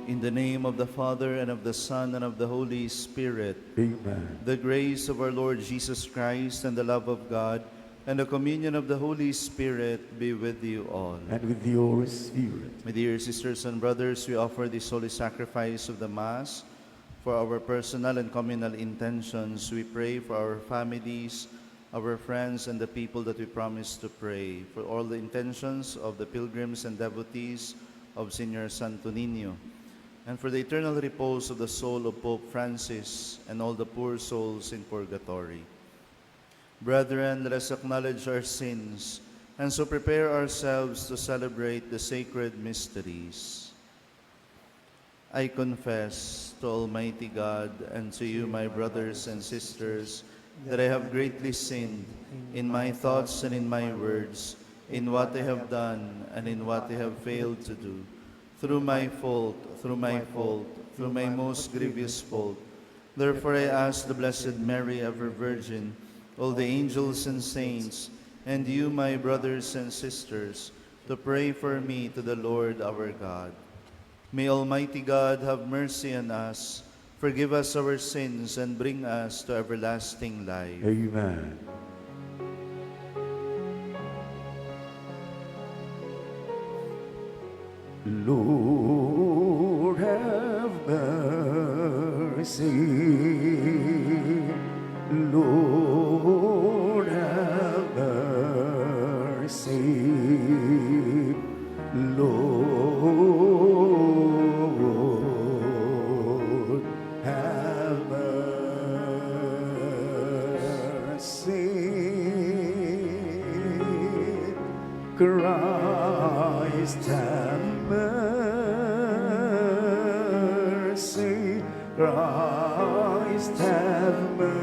In the name of the Father, and of the Son, and of the Holy Spirit. Amen. The grace of our Lord Jesus Christ, and the love of God, and the communion of the Holy Spirit be with you all. And with your spirit. My dear sisters and brothers, we offer this holy sacrifice of the Mass for our personal and communal intentions. We pray for our families, our friends, and the people that we promise to pray, for all the intentions of the pilgrims and devotees of Senior Santo Nino, and for the eternal repose of the soul of Pope Francis and all the poor souls in purgatory. Brethren, let us acknowledge our sins and so prepare ourselves to celebrate the sacred mysteries. I confess to Almighty God and to you, my brothers and sisters, that I have greatly sinned in my thoughts and in my words, in what I have done and in what I have failed to do, through my most grievous fault. Therefore I ask the Blessed Mary, ever Virgin, all the angels and saints, and you, my brothers and sisters, to pray for me to the Lord our God. May Almighty God have mercy on us, forgive us our sins, and bring us to everlasting life. Amen. Lord, have mercy. Lord, have mercy. Lord, have mercy. Christ, have mercy. Christ, have mercy.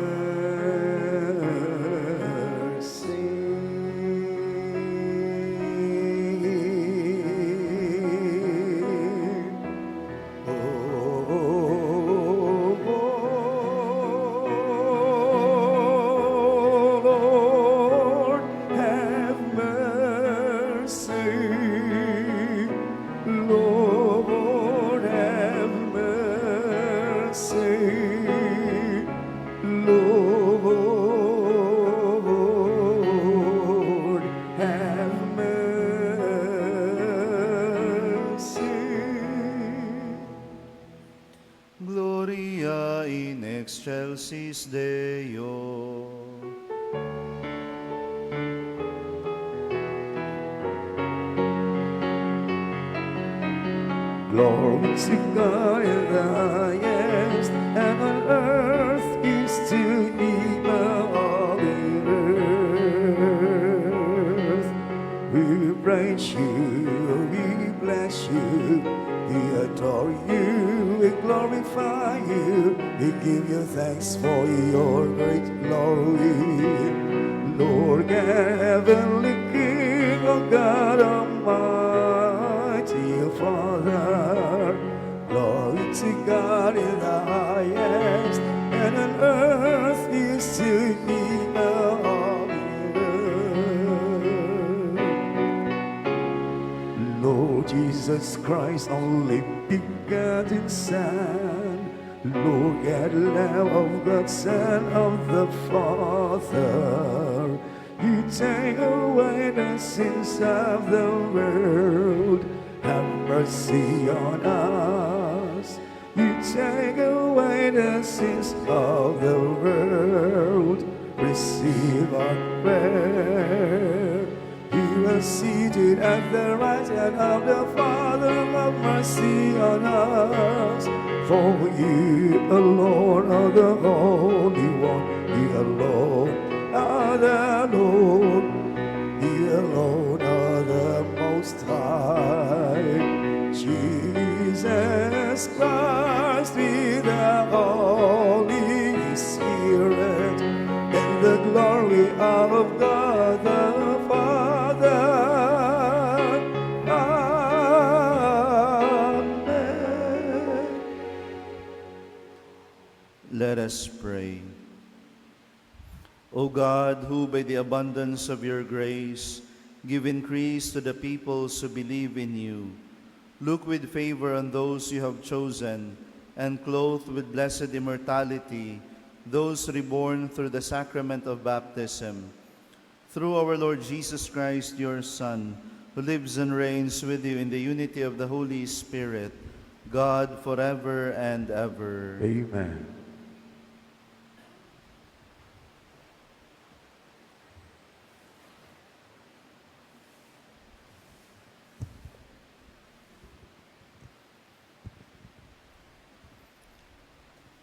Gloria in excelsis Deo. Glory to God in the highest, and on earth is to Nino of the earth. We praise you, we bless you, we adore you, we glorify you, we give you thanks for your great glory. Lord God, heavenly King, O God Almighty, Father, glory to God in the highest, and on earth is to Him of the earth. Lord Jesus Christ, only begotten Son, Lord God, Lamb of God, Son of the Father, you take away the sins of the world. Have mercy on us. You take away the sins of the world. Receive our prayer. You are seated at the right hand of the Father. Have mercy on us. For you alone are the Holy One. You alone are the Lord. You alone are the Most High. Jesus Christ with the Holy Spirit, and the glory of God the Father. Amen. Let us pray. O God, who by the abundance of your grace give increase to the peoples who believe in you, Look with favor on those you have chosen, and clothe with blessed immortality those reborn through the sacrament of baptism. Through our Lord Jesus Christ, your Son, who lives and reigns with you in the unity of the Holy Spirit, God forever and ever. Amen.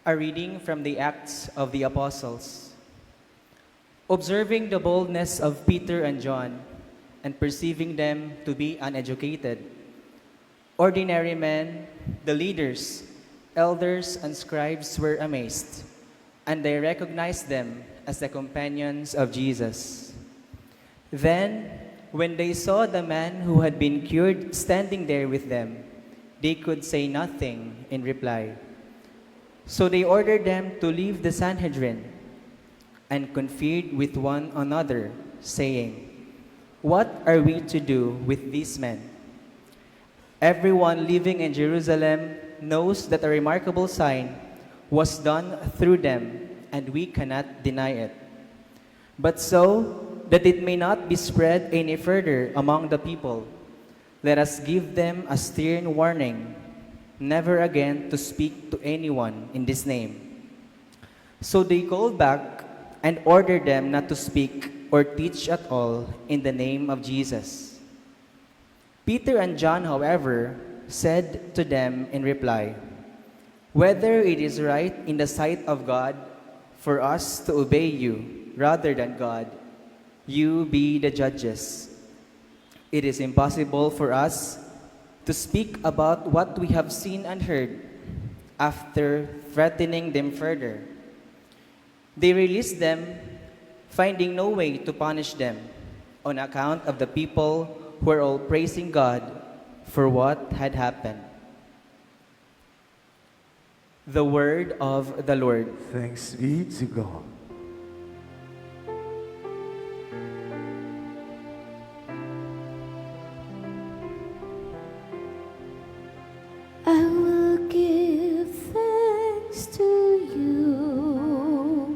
A reading from the Acts of the Apostles. Observing the boldness of Peter and John, and perceiving them to be uneducated, ordinary men, the leaders, elders, and scribes were amazed, and they recognized them as the companions of Jesus. Then, when they saw the man who had been cured standing there with them, they could say nothing in reply. So they ordered them to leave the Sanhedrin and conferred with one another, saying, "What are we to do with these men? Everyone living in Jerusalem knows that a remarkable sign was done through them, and we cannot deny it. But so that it may not be spread any further among the people, let us give them a stern warning, never again to speak to anyone in this name." So they called back and ordered them not to speak or teach at all in the name of Jesus. Peter and John, however, said to them in reply, "Whether it is right in the sight of God for us to obey you rather than God, you be the judges. It is impossible for us to speak about what we have seen and heard." After threatening them further, they released them, finding no way to punish them on account of the people who were all praising God for what had happened. The word of the Lord. Thanks be to God. I will give thanks to you,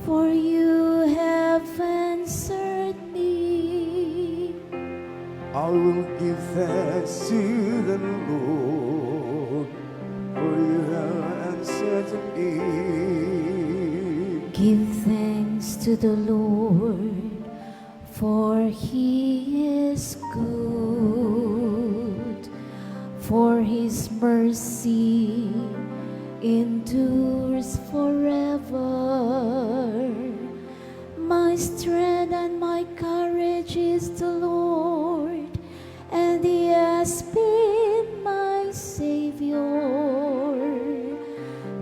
for you have answered me. I will give thanks to the Lord, for you have answered me. Give thanks to the Lord, for he is good, for his mercy endures forever. My strength and my courage is the Lord, and he has been my Savior.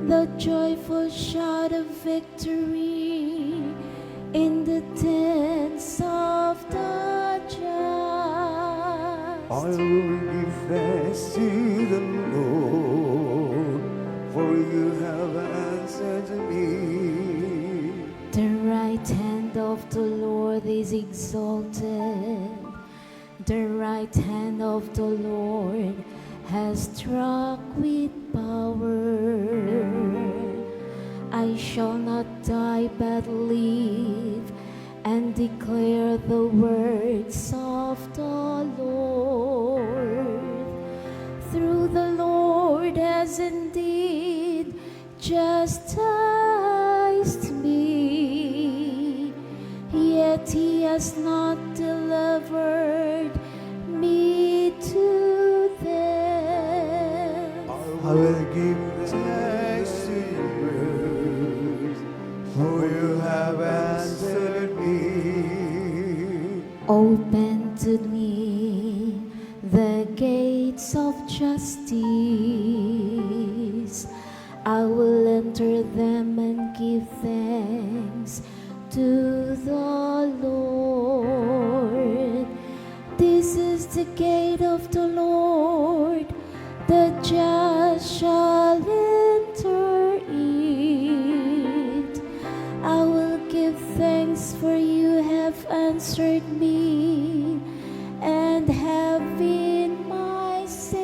The joyful shout of victory in the tents of the just. I will give thanks to the Lord, for you have answered me. The right hand of the Lord is exalted. The right hand of the Lord has struck with power. I shall not die but live and declare the words of the Lord. Through the Lord has indeed chastised me, yet he has not delivered me to them. I will give thanks to you, for you have answered me. Open to me the gates of justice. I will enter them and give thanks to the Lord. This is the gate of the Lord, the just shall enter it. I will give thanks, for you have answered me and have been my Savior.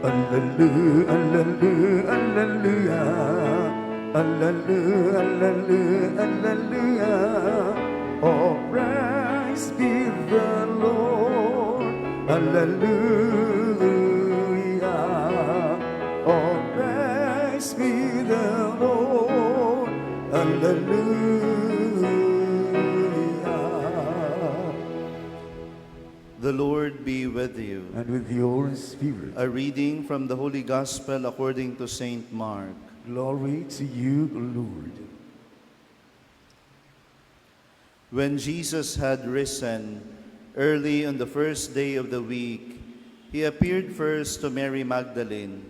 Alleluia, alleluia, alleluia. Alleluia, alleluia, alleluia. Oh, praise be the Lord. Alleluia. Oh, praise be the Lord. Alleluia. The Lord be with you. And with your spirit. A reading from the Holy Gospel according to Saint Mark. Glory to you, Lord. When Jesus had risen early on the first day of the week, he appeared first to Mary Magdalene,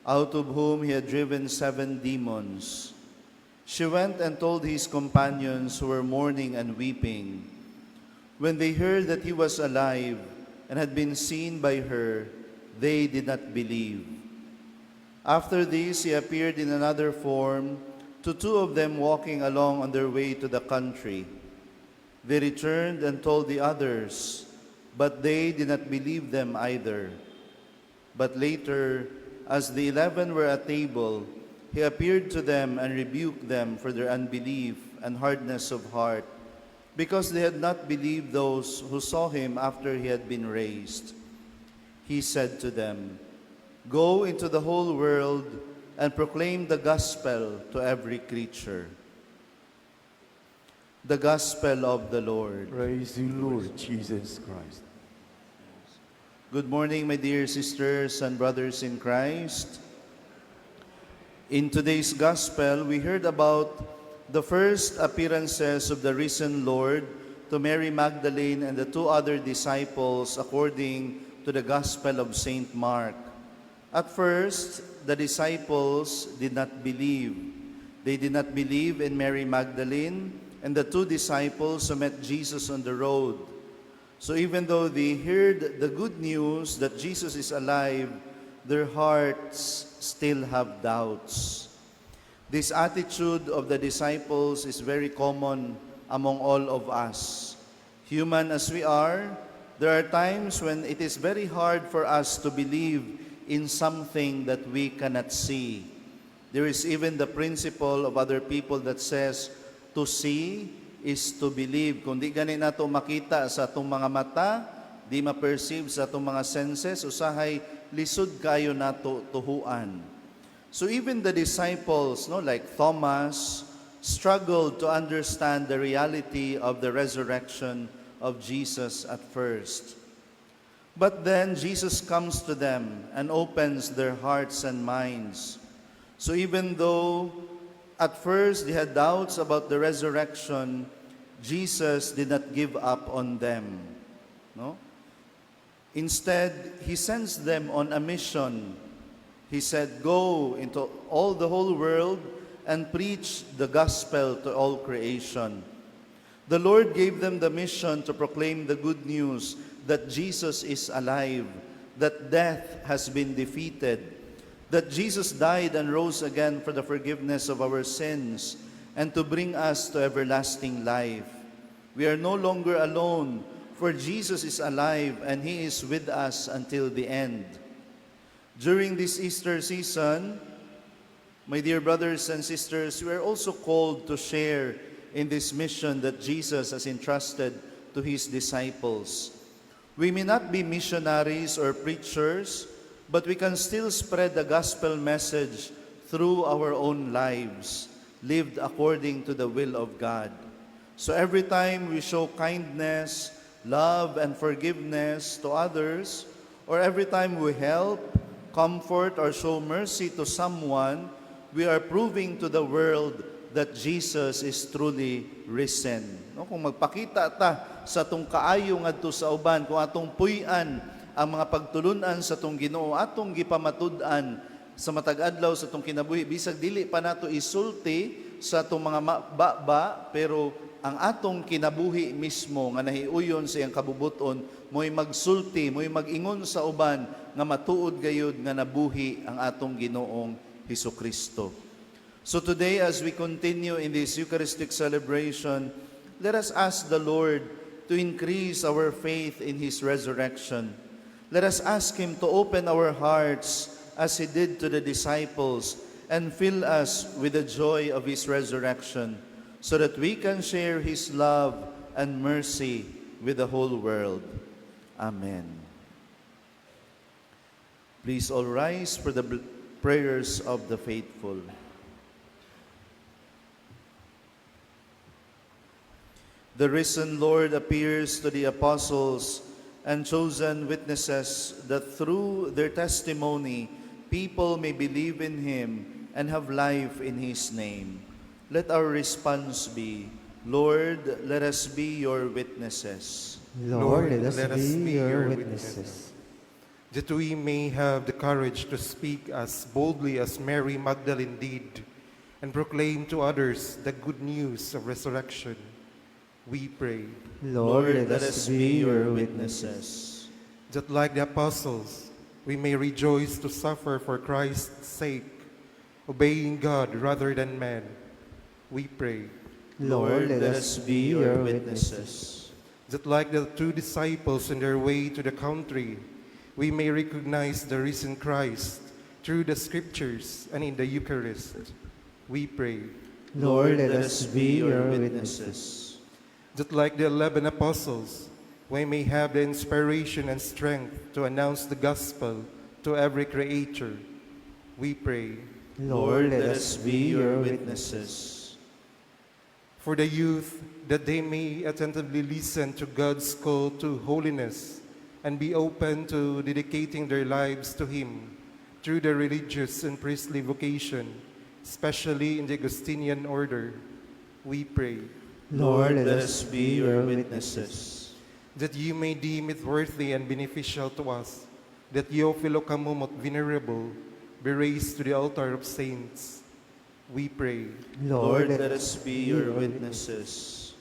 out of whom he had driven 7 demons. She went and told his companions who were mourning and weeping. When they heard that he was alive and had been seen by her, they did not believe. After this, he appeared in another form to 2 of them walking along on their way to the country. They returned and told the others, but they did not believe them either. But later, as the 11 were at table, he appeared to them and rebuked them for their unbelief and hardness of heart, because they had not believed those who saw him after he had been raised. He said to them, "Go into the whole world and proclaim the gospel to every creature." The Gospel of the Lord. Praise you, Lord Jesus Christ. Good morning, my dear sisters and brothers in Christ. In today's Gospel, we heard about the first appearances of the risen Lord to Mary Magdalene and the 2 other disciples according to the Gospel of Saint Mark. At first, the disciples did not believe. They did not believe in Mary Magdalene and the 2 disciples who met Jesus on the road. So even though they heard the good news that Jesus is alive, their hearts still have doubts. This attitude of the disciples is very common among all of us. Human as we are, there are times when it is very hard for us to believe in something that we cannot see. There is even the principle of other people that says, to see is to believe. Kung di ganin nato makita sa atong mga mata, di ma-perceive sa atong mga senses, usahay lisod kayo nato tuhuan. So even the disciples, like Thomas, struggled to understand the reality of the resurrection of Jesus at first. But then Jesus comes to them and opens their hearts and minds. So even though at first they had doubts about the resurrection, Jesus did not give up on them. No? Instead, he sends them on a mission. He said, "Go into all the whole world and preach the gospel to all creation." The Lord gave them the mission to proclaim the good news that Jesus is alive, that death has been defeated, that Jesus died and rose again for the forgiveness of our sins, and to bring us to everlasting life. We are no longer alone, for Jesus is alive and He is with us until the end. During this Easter season, my dear brothers and sisters, we are also called to share in this mission that Jesus has entrusted to His disciples. We may not be missionaries or preachers, but we can still spread the gospel message through our own lives, lived according to the will of God. So every time we show kindness, love, and forgiveness to others, or every time we help, comfort, or show mercy to someone, we are proving to the world that Jesus is truly risen. No? Kung magpakita ta sa atong kaayo ngadto sa uban, kung atong puy-an ang mga pagtulunan sa atong Ginoo, atong gipamatud-an sa matag adlaw sa atong kinabuhi, bisag dili pa nato isulti sa atong mga baba, pero ang atong kinabuhi mismo nga nahiuyon sa iyang kabubuton, mo'y magsulti, mo'y mag-ingon sa uban nga matuod gayud nga nabuhi ang atong Ginoong Hesukristo. So today, as we continue in this Eucharistic celebration, let us ask the Lord to increase our faith in His resurrection. Let us ask Him to open our hearts as he did to the disciples, and fill us with the joy of his resurrection, so that we can share his love and mercy with the whole world. Amen. Please all rise for the prayers of the faithful. The risen Lord appears to the apostles and chosen witnesses that through their testimony, people may believe in him and have life in his name. Let our response be, Lord, let us be your witnesses. Lord, let us be your witnesses. That we may have the courage to speak as boldly as Mary Magdalene did and proclaim to others the good news of resurrection. We pray. Lord, let us be your witnesses. That like the apostles, we may rejoice to suffer for Christ's sake, obeying God rather than man. We pray. Lord, let us be your witnesses. That like the two disciples on their way to the country, we may recognize the risen Christ through the scriptures and in the Eucharist. We pray. Lord, let us be your witnesses. That like the 11 apostles, we may have the inspiration and strength to announce the gospel to every creature. We pray. Lord, let us be your witnesses. For the youth, that they may attentively listen to God's call to holiness and be open to dedicating their lives to him through the religious and priestly vocation, especially in the Augustinian order. We pray. Lord, let us be your witnesses. That you may deem it worthy and beneficial to us, that Theophilocamumot Venerable be raised to the altar of saints. We pray. Lord, let us be your witnesses.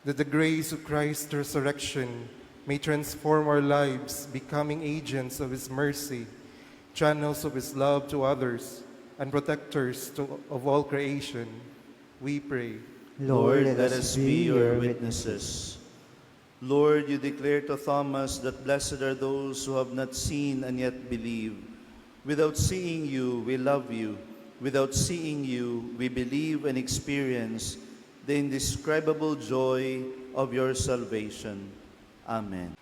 That the grace of Christ's resurrection may transform our lives, becoming agents of his mercy, channels of his love to others, and protectors of all creation. We pray. Lord, let us be your witnesses. Lord, you declare to Thomas that blessed are those who have not seen and yet believe. Without seeing you, we love you. Without seeing you, we believe and experience the indescribable joy of your salvation. Amen.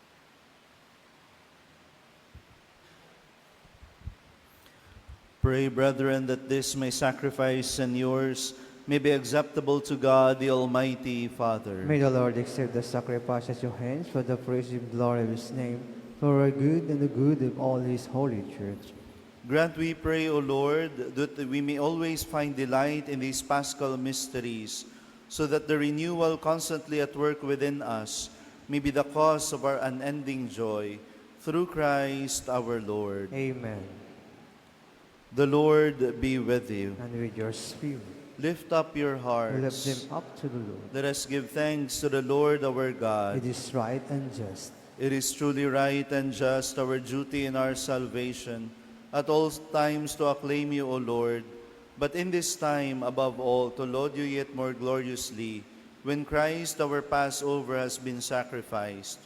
Pray, brethren, that this my sacrifice and yours may be acceptable to God, the Almighty Father. May the Lord accept the sacrifice at your hands for the praise and glory of his name, for our good and the good of all his holy church. Grant, we pray, O Lord, that we may always find delight in these paschal mysteries, so that the renewal constantly at work within us may be the cause of our unending joy. Through Christ our Lord. Amen. The Lord be with you. And with your spirit. Lift up your hearts. Lift them up to the Lord. Let us give thanks to the Lord our God. It is right and just. It is truly right and just, our duty and our salvation, at all times to acclaim you, O Lord, but in this time, above all, to laud you yet more gloriously, when Christ our Passover has been sacrificed.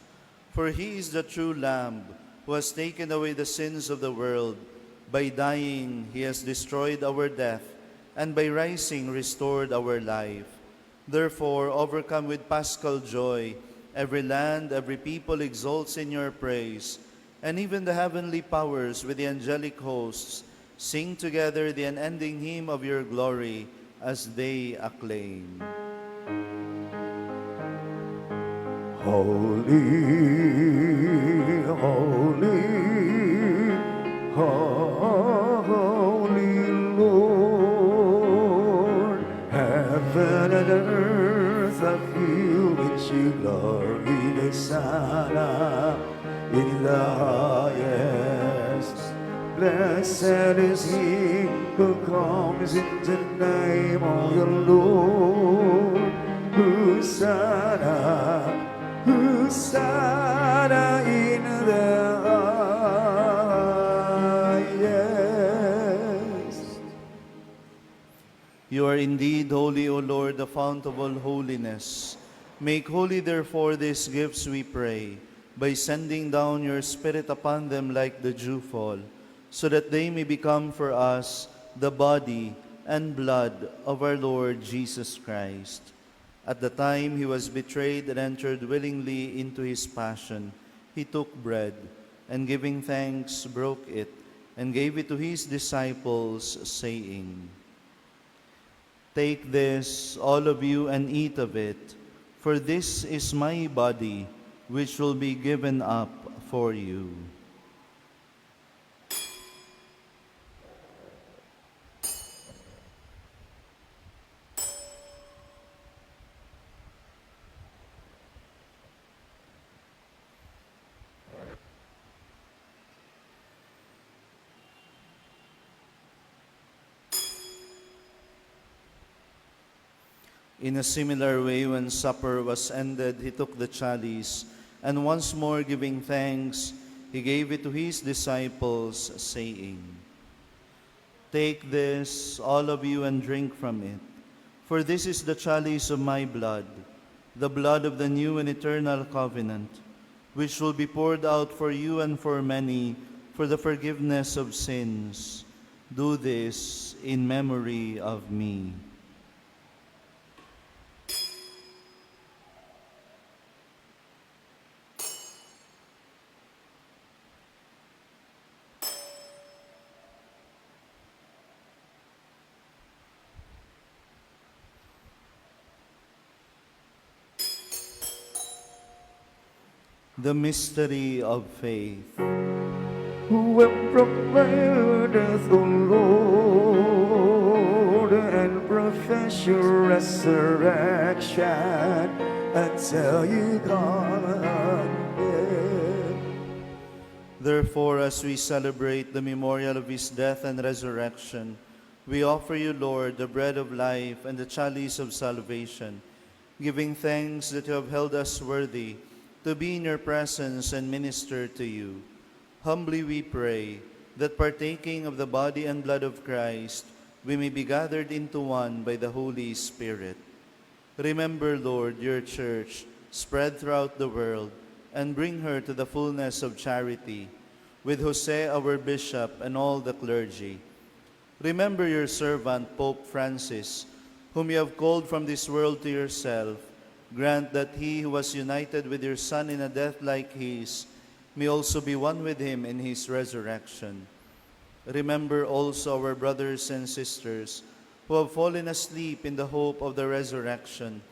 For he is the true Lamb, who has taken away the sins of the world. By dying, he has destroyed our death, and by rising restored our life. Therefore, overcome with paschal joy, every land, every people exalts in your praise, and even the heavenly powers with the angelic hosts sing together the unending hymn of your glory as they acclaim. Holy, holy, holy Lord, heaven and earth are filled with your glory. Hosanna in the highest. Blessed is he who comes in the name of the Lord. Hosanna, Hosanna in the highest. You are indeed holy, O Lord, the fount of all holiness. Make holy, therefore, these gifts, we pray, by sending down your Spirit upon them like the dewfall, so that they may become for us the body and blood of our Lord Jesus Christ. At the time he was betrayed and entered willingly into his passion, he took bread, and giving thanks, broke it, and gave it to his disciples, saying, "Take this, all of you, and eat of it, for this is my body, which will be given up for you." In a similar way, when supper was ended, he took the chalice, and once more giving thanks, he gave it to his disciples, saying, "Take this, all of you, and drink from it, for this is the chalice of my blood, the blood of the new and eternal covenant, which will be poured out for you and for many for the forgiveness of sins. Do this in memory of me." The mystery of faith. Who have proclaimed death, O Lord, and profess your resurrection until you come again. Therefore, as we celebrate the memorial of his death and resurrection, we offer you, Lord, the bread of life and the chalice of salvation, giving thanks that you have held us worthy to be in your presence and minister to you. Humbly we pray that partaking of the body and blood of Christ, we may be gathered into one by the Holy Spirit. Remember, Lord, your church spread throughout the world, and bring her to the fullness of charity, with Jose, our bishop, and all the clergy. Remember your servant, Pope Francis, whom you have called from this world to yourself. Grant that he who was united with your Son in a death like his may also be one with him in his resurrection. Remember also our brothers and sisters who have fallen asleep in the hope of the resurrection,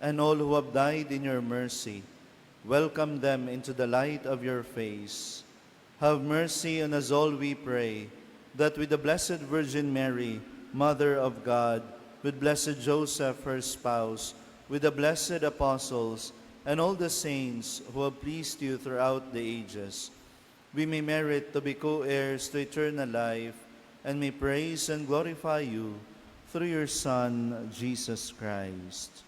and all who have died in your mercy. Welcome them into the light of your face. Have mercy on us all, we pray, that with the Blessed Virgin Mary, Mother of God, with blessed Joseph, her spouse, with the blessed apostles, and all the saints who have pleased you throughout the ages, we may merit to be co-heirs to eternal life, and may praise and glorify you through your Son, Jesus Christ.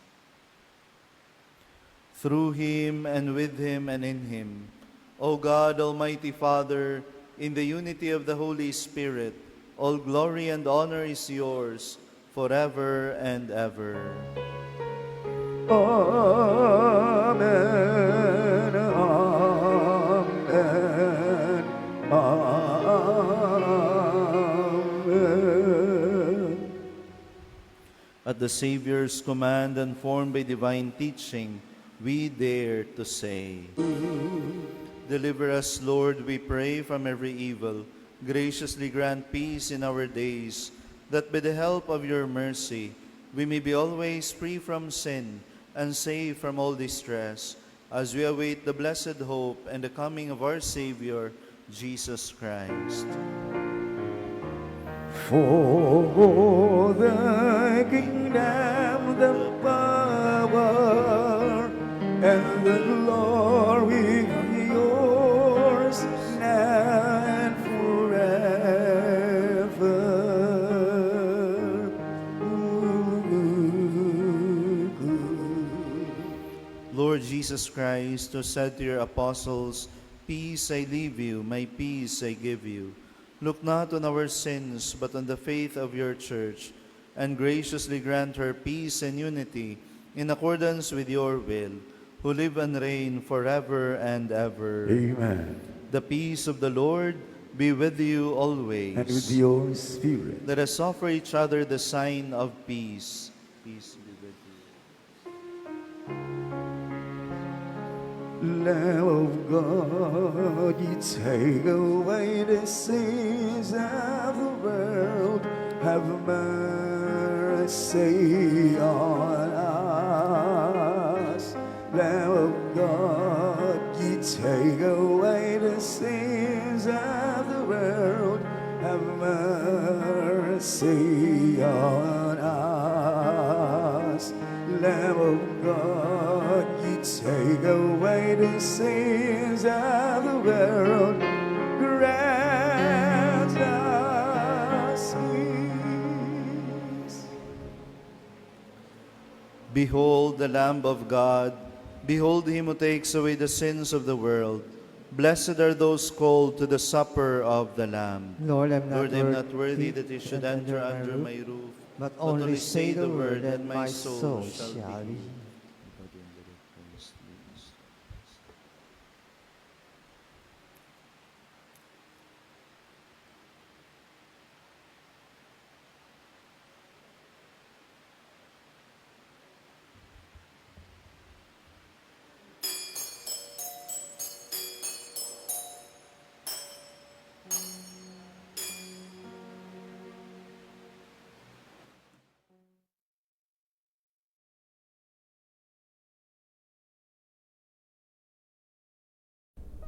Through him, and with him, and in him, O God, Almighty Father, in the unity of the Holy Spirit, all glory and honor is yours forever and ever. Amen, amen, amen. At the Savior's command and formed by divine teaching, we dare to say, "Deliver us, Lord, we pray, from every evil. Graciously grant peace in our days, that by the help of your mercy we may be always free from sin and safe from all distress, as we await the blessed hope and the coming of our Savior, Jesus Christ." For the kingdom, the power, and the glory are yours, now and forever. Lord Jesus Christ, who said to your apostles, "Peace I leave you, my peace I give you," look not on our sins, but on the faith of your church, and graciously grant her peace and unity in accordance with your will, who live and reign forever and ever. Amen. The peace of the Lord be with you always. and with your spirit. Let us offer each other the sign of peace. Peace be with you. Lamb of God, you take away the sins of the world. Have mercy on us. Lamb of God, you take away the sins of the world. Have mercy on us. Lamb of God, you take away the sins of the world. Grant us peace. Behold the Lamb of God. Behold him who takes away the sins of the world. Blessed are those called to the supper of the Lamb. Lord, I'm not worthy that you should enter under my roof, but only say the word and my soul shall shall be be. healed.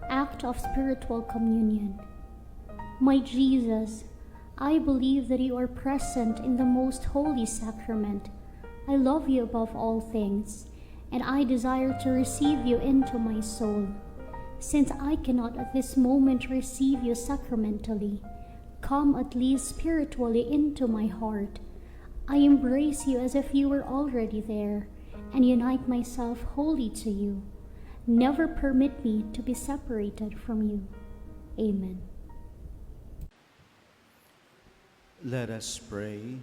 Act of Spiritual Communion. My Jesus, I believe that you are present in the most holy sacrament. I love you above all things, and I desire to receive you into my soul. Since I cannot at this moment receive you sacramentally, come at least spiritually into my heart. I embrace you as if you were already there, and unite myself wholly to you. Never permit me to be separated from you. Amen. Let us pray.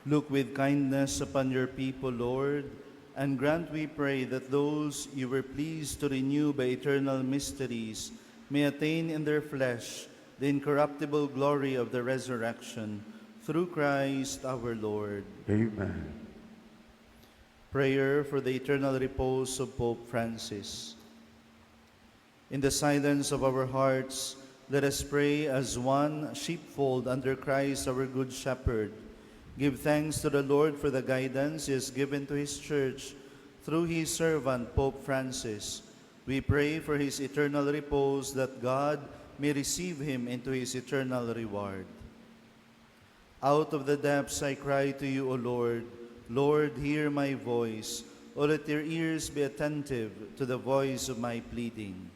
Look with kindness upon your people, Lord, and grant, we pray, that those you were pleased to renew by eternal mysteries may attain in their flesh the incorruptible glory of the resurrection, through Christ our Lord. Amen. Prayer for the eternal repose of Pope Francis. In the silence of our hearts, let us pray as one sheepfold under Christ our Good Shepherd. Give thanks to the Lord for the guidance he has given to his church through his servant Pope Francis. We pray for his eternal repose, that God may receive him into his eternal reward. Out of the depths I cry to you, O Lord. Lord, hear my voice. O let your ears be attentive to the voice of my pleading.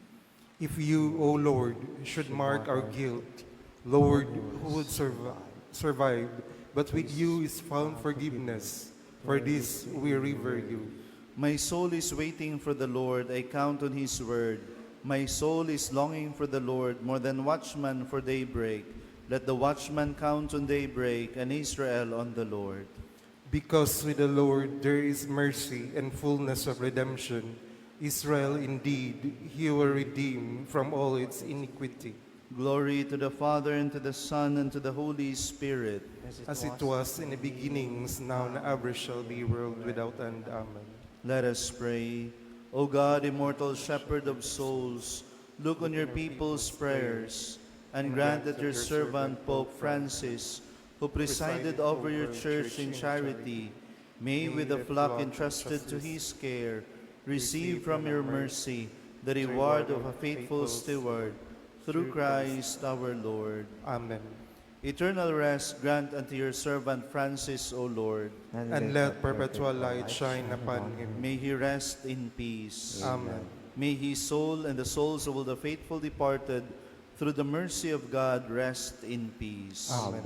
If you, O Lord, should mark our guilt, Lord, who would survive, but with you is found forgiveness. For this we revere you. My soul is waiting for the Lord. I count on his word. My soul is longing for the Lord more than watchman for daybreak. Let the watchman count on daybreak, and Israel on the Lord. Because with the Lord there is mercy and fullness of redemption. Israel indeed, he will redeem from all its iniquity. Glory to the Father, and to the Son, and to the Holy Spirit. As it was in the beginnings, now and ever shall be, world without end. Amen. Let us pray. O God, immortal shepherd of souls, look on your people's prayers, and grant that your servant Pope Francis, who presided over your church in charity, may, with the flock entrusted to his care, receive from your mercy the reward of a faithful steward, through Christ our Lord. Amen. Eternal rest grant unto your servant Francis, O Lord. And let perpetual light shine upon him. May he rest in peace. Amen. May his soul and the souls of all the faithful departed, through the mercy of God, rest in peace. Amen.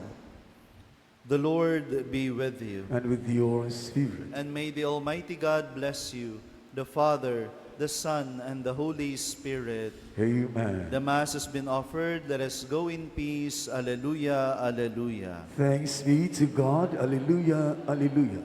The Lord be with you. And with your spirit. And may the Almighty God bless you, the Father, the Son, and the Holy Spirit. Amen. The Mass has been offered. Let us go in peace. Alleluia, alleluia. Thanks be to God. Alleluia, alleluia.